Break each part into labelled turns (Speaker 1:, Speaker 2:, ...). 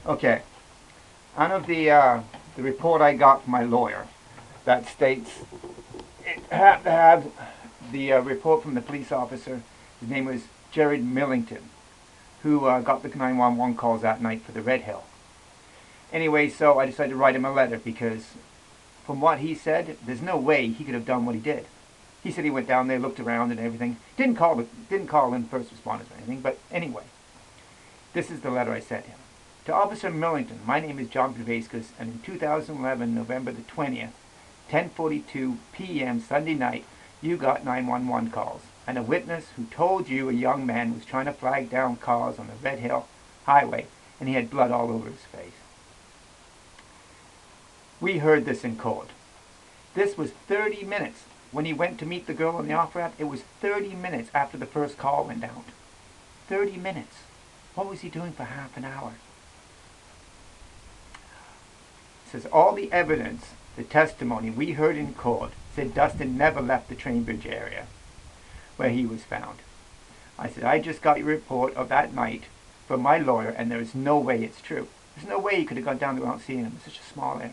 Speaker 1: Okay. Out of the report I got from my lawyer, that states it had to have the report from the police officer. His name was Jared Millington, who got the 911 calls that night for the Red Hill. Anyway, so I decided to write him a letter because, from what he said, there's no way he could have done what he did. He said he went down there, looked around, and everything. Didn't call in first responders or anything. But anyway, this is the letter I sent him. To Officer Millington, my name is John Pavaskus, and in 2011, November the 20th, 10:42 p.m. Sunday night, you got 911 calls, and a witness who told you a young man was trying to flag down cars on the Red Hill Highway, and he had blood all over his face. We heard this in court. This was 30 minutes. When he went to meet the girl on the off-ramp, it was 30 minutes after the first call went down. 30 minutes. What was he doing for half an hour? It says all the evidence, the testimony we heard in court said Dustin never left the train bridge area where he was found. I said, I just got your report of that night from my lawyer, and there is no way it's true. There's no way he could have gone down there without seeing him. It's such a small area.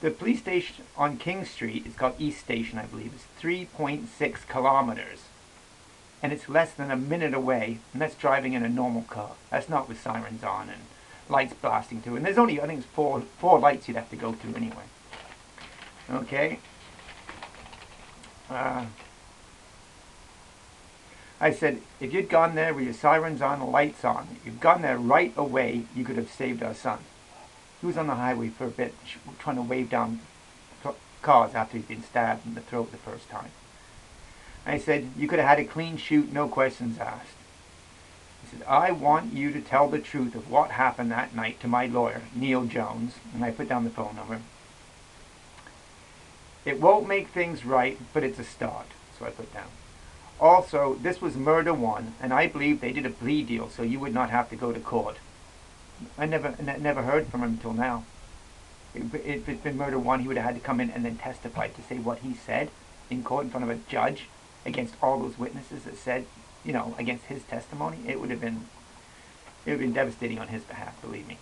Speaker 1: The police station on King Street, it's called East Station, I believe, is 3.6 kilometers. And it's less than a minute away, and that's driving in a normal car. That's not with sirens on and lights blasting through. And there's only, I think it's four lights you'd have to go through anyway. Okay? I said, if you'd gone there with your sirens on and lights on, if you'd gone there right away, you could have saved our son. He was on the highway for a bit, trying to wave down cars after he'd been stabbed in the throat the first time. I said, you could have had a clean shoot, no questions asked. He said, I want you to tell the truth of what happened that night to my lawyer, Neil Jones, and I put down the phone number. It won't make things right, but it's a start, so I put down. Also, this was murder one, and I believe they did a plea deal so you would not have to go to court. I never heard from him until now. If it's been murder one, he would have had to come in and then testify to say what he said in court in front of a judge against all those witnesses that said, against his testimony. It would have been devastating on his behalf, believe me.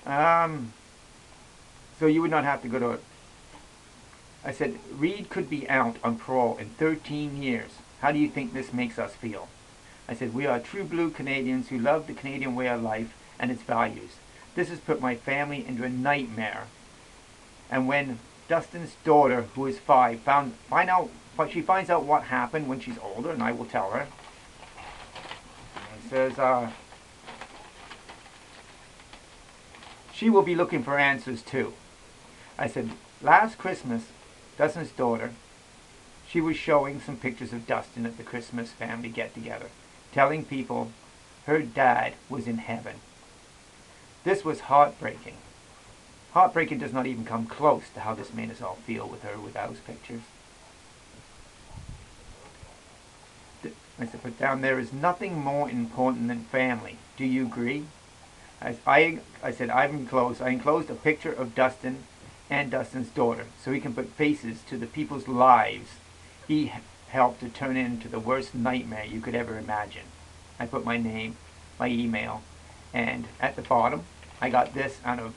Speaker 1: So you would not have to go to it. I said, Reed could be out on parole in 13 years. How do you think this makes us feel? I said, we are true blue Canadians who love the Canadian way of life and its values. This has put my family into a nightmare. And when Dustin's daughter, who is 5, she finds out what happened when she's older, and I will tell her. It says, she will be looking for answers too. I said, last Christmas, Dustin's daughter, she was showing some pictures of Dustin at the Christmas family get-together, telling people her dad was in heaven. This was heartbreaking. Heartbreaking does not even come close to how this made us all feel with her with those pictures. I said, put down, there is nothing more important than family. Do you agree? I said, I enclosed a picture of Dustin and Dustin's daughter so he can put faces to the people's lives he helped to turn into the worst nightmare you could ever imagine. I put my name, my email, and at the bottom, I got this out of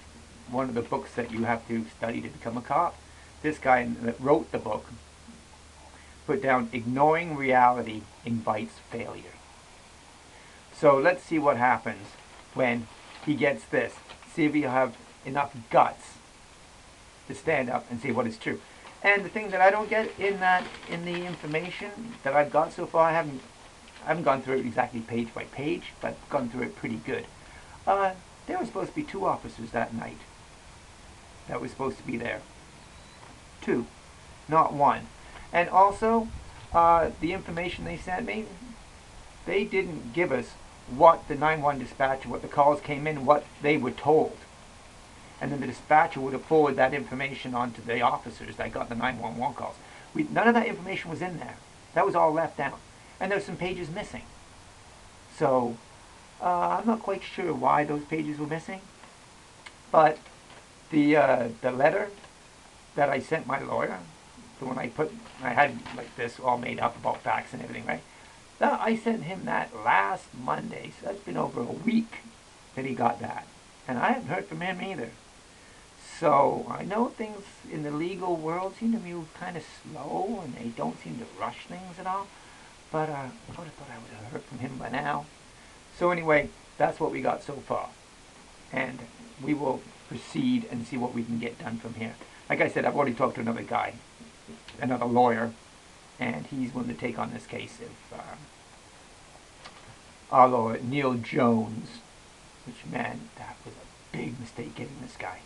Speaker 1: one of the books that you have to study to become a cop. This guy that wrote the book put down, ignoring reality invites failure. So let's see what happens when he gets this. See if you have enough guts to stand up and say what is true. And the thing that I don't get in the information that I've got so far, I haven't gone through it exactly page by page, but I've gone through it pretty good. There were supposed to be 2 officers that night that were supposed to be there. 2, not 1. And also, the information they sent me, they didn't give us what the 911 dispatcher, what the calls came in, what they were told. And then the dispatcher would have forwarded that information on to the officers that got the 911 calls. None of that information was in there. That was all left out. And there's some pages missing. So, I'm not quite sure why those pages were missing. But the letter that I sent my lawyer, the one I had like this all made up about facts and everything, right? I sent him that last Monday, so that's been over a week. that he got that. And I haven't heard from him either. So I know things in the legal world seem to move kind of slow, and they don't seem to rush things at all. But I would have thought I would have heard from him by now. So anyway, that's what we got so far. And we will proceed and see what we can get done from here. Like I said, I've already talked to another guy, another lawyer, and he's willing to take on this case of our lawyer, Neil Jones. Which, man, that was a big mistake getting this guy.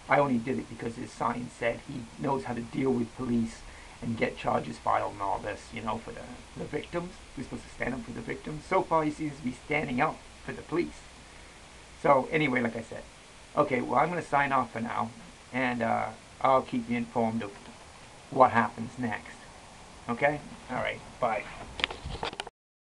Speaker 1: I only did it because his sign said he knows how to deal with police and get charges filed and all this, you know, for the victims. We're supposed to stand up for the victims. So far, he seems to be standing up for the police. So, anyway, like I said, okay, well, I'm going to sign off for now, and I'll keep you informed of what happens next. Okay? All right, bye.